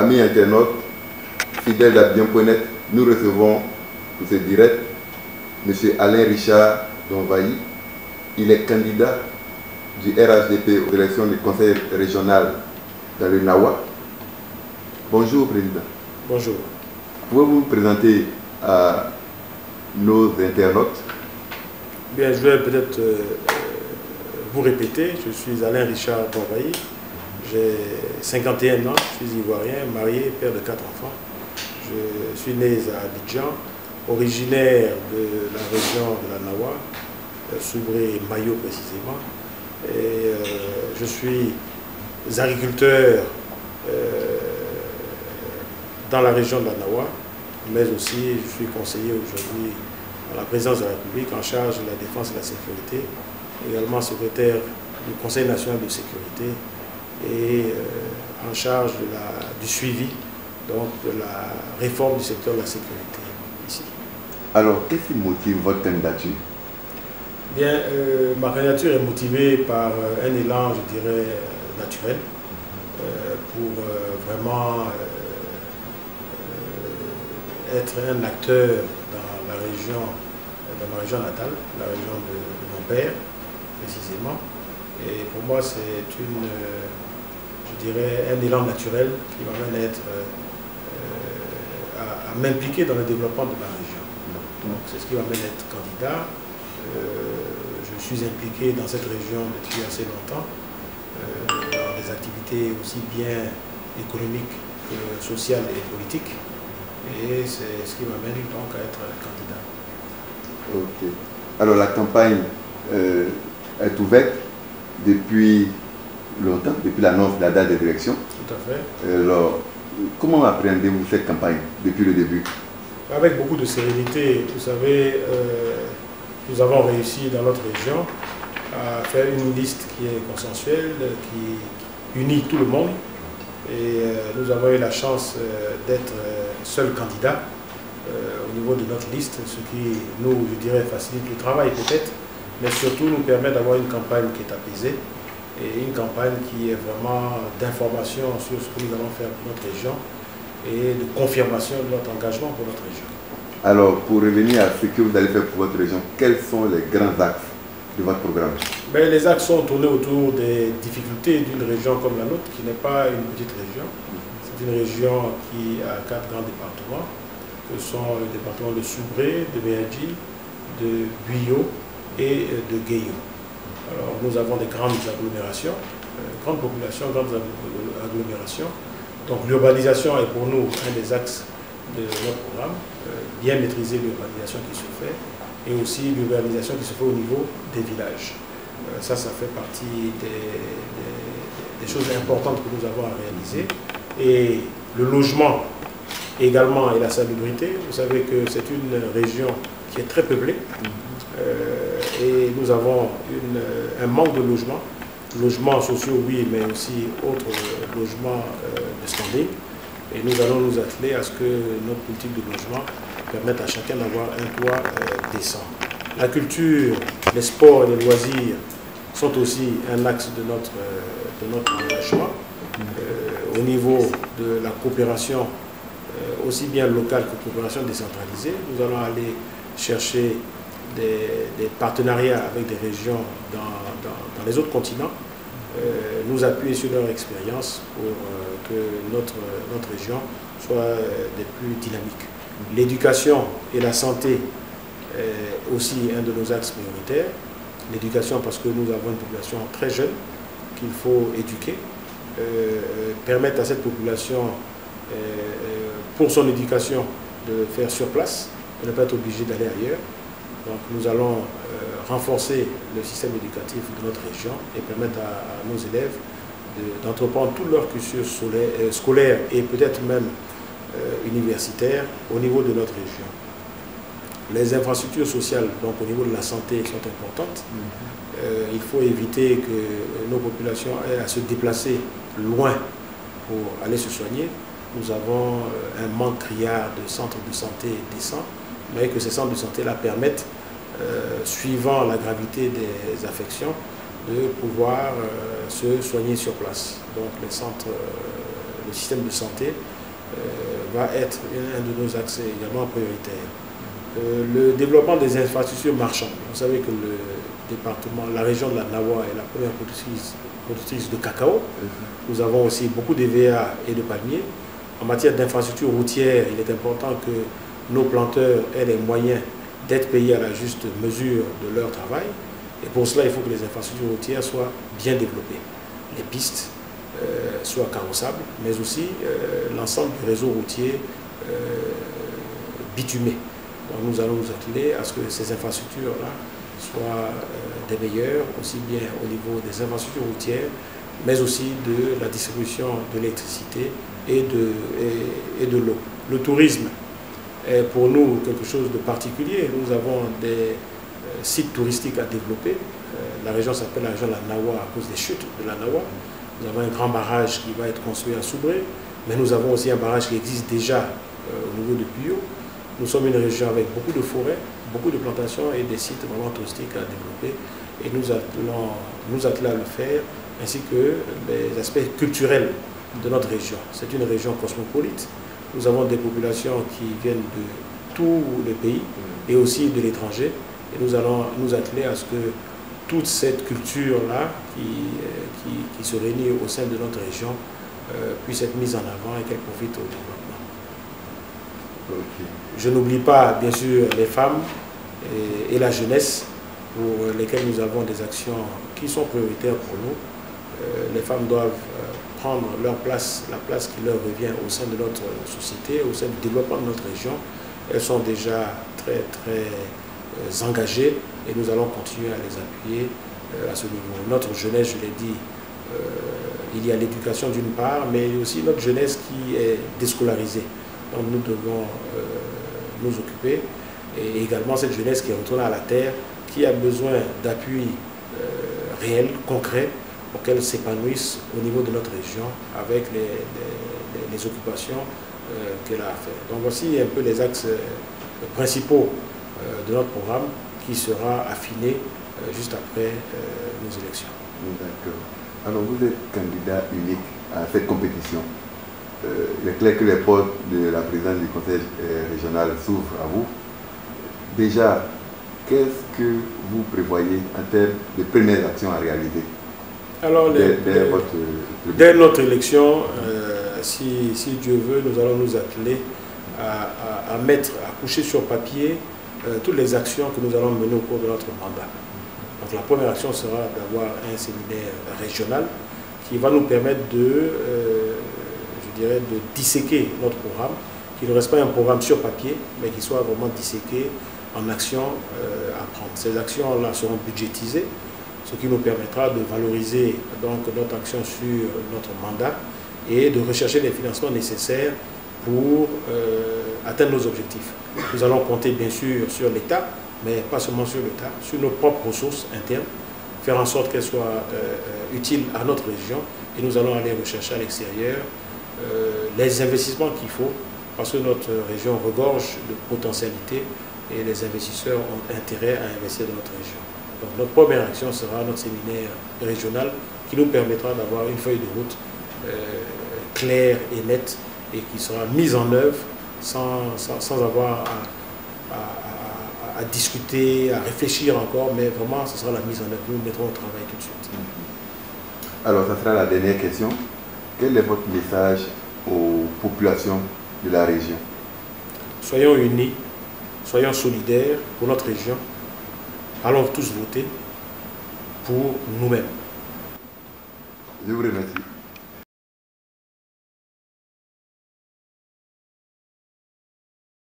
Amis internautes, fidèles d'Abidjan.net, nous recevons pour ce direct M. Alain Richard Donvaï. Il est candidat du RHDP aux élections du Conseil régional dans le Nawa. Bonjour, Président. Bonjour. Pouvez-vous vous présenter à nos internautes? Bien, je vais peut-être vous répéter. Je suis Alain Richard Donvaï. J'ai 51 ans, je suis ivoirien, marié, père de 4 enfants. Je suis né à Abidjan, originaire de la région de la Nawa, Soubré Mayo précisément. Et je suis agriculteur dans la région de la Nawa, mais aussi je suis conseiller aujourd'hui à la présidence de la République en charge de la défense et de la sécurité, également secrétaire du Conseil national de sécurité et en charge du suivi donc, de la réforme du secteur de la sécurité ici. Alors, qu'est-ce qui motive votre candidature? Bien, ma candidature est motivée par un élan, je dirais, naturel, pour vraiment être un acteur dans ma région natale, la région de mon père, précisément. Et pour moi, c'est je dirais, un élan naturel qui m'amène à m'impliquer dans le développement de ma région. Donc, c'est ce qui m'amène à être candidat. Je suis impliqué dans cette région depuis assez longtemps, dans des activités aussi bien économiques que sociales et politiques. Et c'est ce qui m'amène donc à être candidat. Ok. Alors la campagne est ouverte depuis longtemps, depuis l'annonce de la date des élections. Tout à fait. Alors, comment appréhendez-vous cette campagne depuis le début? Avec beaucoup de sérénité. Vous savez, nous avons réussi dans notre région à faire une liste qui est consensuelle, qui unit tout le monde. Et nous avons eu la chance d'être seul candidat au niveau de notre liste, ce qui nous, je dirais, facilite le travail peut-être, mais surtout nous permet d'avoir une campagne qui est apaisée et une campagne qui est vraiment d'information sur ce que nous allons faire pour notre région et de confirmation de notre engagement pour notre région. Alors, pour revenir à ce que vous allez faire pour votre région, quels sont les grands axes de votre programme? Mais les axes sont tournés autour des difficultés d'une région comme la nôtre, qui n'est pas une petite région. C'est une région qui a 4 grands départements, que sont le département de Soubré, de Béadji, de Buyo et de Guéyo. Alors, nous avons des grandes agglomérations, grandes populations, grandes agglomérations. Donc, l'urbanisation est pour nous un des axes de notre programme, bien maîtriser l'urbanisation qui se fait, et aussi l'urbanisation qui se fait au niveau des villages. Ça fait partie des choses importantes que nous avons à réaliser. Et le logement également et la salubrité. Vous savez que c'est une région qui est très peuplée et nous avons un manque de logements sociaux oui, mais aussi autres logements de standing. Et nous allons nous atteler à ce que notre politique de logement permette à chacun d'avoir un toit décent. La culture, les sports et les loisirs sont aussi un axe de notre engagement. Au niveau de la coopération, aussi bien locale que coopération décentralisée, nous allons aller chercher des partenariats avec des régions dans les autres continents, nous appuyer sur leur expérience pour que notre région soit des plus dynamiques. L'éducation et la santé est aussi un de nos axes prioritaires. L'éducation parce que nous avons une population très jeune qu'il faut éduquer, permettre à cette population, pour son éducation, de faire sur place, de ne pas être obligé d'aller ailleurs. Donc nous allons renforcer le système éducatif de notre région et permettre à nos élèves d'entreprendre tout leur cursus scolaire et peut-être même universitaire au niveau de notre région. Les infrastructures sociales, donc au niveau de la santé, sont importantes. Il faut éviter que nos populations aient à se déplacer loin pour aller se soigner. Nous avons un manque criard de centres de santé décents, mais que ces centres de santé-là permettent, suivant la gravité des affections, de pouvoir se soigner sur place. Donc le système de santé va être un de nos axes également prioritaires. Le développement des infrastructures marchandes. Vous savez que le département, la région de la Nawa est la première productrice de cacao. Nous avons aussi beaucoup d'EVA et de palmiers. En matière d'infrastructures routières, il est important que nos planteurs aient les moyens d'être payés à la juste mesure de leur travail. Et pour cela, il faut que les infrastructures routières soient bien développées. Les pistes soient carrossables, mais aussi l'ensemble du réseau routier bitumé. Donc nous allons nous atteler à ce que ces infrastructures-là soient des meilleures, aussi bien au niveau des infrastructures routières, mais aussi de la distribution de l'électricité et de l'eau. Le tourisme est pour nous quelque chose de particulier. Nous avons des sites touristiques à développer. La région s'appelle la région de la Nawa à cause des chutes de la Nawa. Nous avons un grand barrage qui va être construit à Soubré, mais nous avons aussi un barrage qui existe déjà au niveau de Puyo. Nous sommes une région avec beaucoup de forêts, beaucoup de plantations et des sites vraiment touristiques à développer. Et nous allons nous atteler à le faire, ainsi que les aspects culturels de notre région. C'est une région cosmopolite. Nous avons des populations qui viennent de tous les pays et aussi de l'étranger. Et nous allons nous atteler à ce que toute cette culture-là qui se réunit au sein de notre région puisse être mise en avant et qu'elle profite au développement. Okay. Je n'oublie pas, bien sûr, les femmes et la jeunesse pour lesquelles nous avons des actions qui sont prioritaires pour nous. Les femmes doivent prendre leur place, la place qui leur revient au sein de notre société, au sein du développement de notre région. Elles sont déjà très engagées et nous allons continuer à les appuyer à ce niveau. Notre jeunesse, je l'ai dit, il y a l'éducation d'une part, mais aussi notre jeunesse qui est déscolarisée. Donc nous devons nous occuper, et également cette jeunesse qui est retournée à la terre, qui a besoin d'appui réel, concret, pour qu'elle s'épanouisse au niveau de notre région avec les occupations qu'elle a à faire. Donc voici un peu les axes principaux de notre programme qui sera affiné juste après nos élections. D'accord. Alors vous êtes candidat unique à cette compétition. Il est clair que les portes de la présidence du conseil régional s'ouvrent à vous. Déjà, qu'est-ce que vous prévoyez en termes de premières actions à réaliser? Alors, dès notre élection, si Dieu veut, nous allons nous atteler à coucher sur papier toutes les actions que nous allons mener au cours de notre mandat. Donc la première action sera d'avoir un séminaire régional qui va nous permettre de disséquer notre programme, qu'il ne reste pas un programme sur papier, mais qu'il soit vraiment disséqué en actions à prendre. Ces actions-là seront budgétisées, ce qui nous permettra de valoriser donc notre action sur notre mandat et de rechercher les financements nécessaires pour atteindre nos objectifs. Nous allons compter bien sûr sur l'État, mais pas seulement sur l'État, sur nos propres ressources internes, faire en sorte qu'elles soient utiles à notre région, et nous allons aller rechercher à l'extérieur les investissements qu'il faut, parce que notre région regorge de potentialités et les investisseurs ont intérêt à investir dans notre région. Donc notre première action sera notre séminaire régional qui nous permettra d'avoir une feuille de route claire et nette et qui sera mise en œuvre sans avoir à discuter, à réfléchir encore, mais vraiment ce sera la mise en œuvre. Nous mettrons au travail tout de suite. Alors ça sera la dernière question. Quel est votre message aux populations de la région? Soyons unis, soyons solidaires pour notre région. Allons tous voter pour nous-mêmes. Je vous remercie.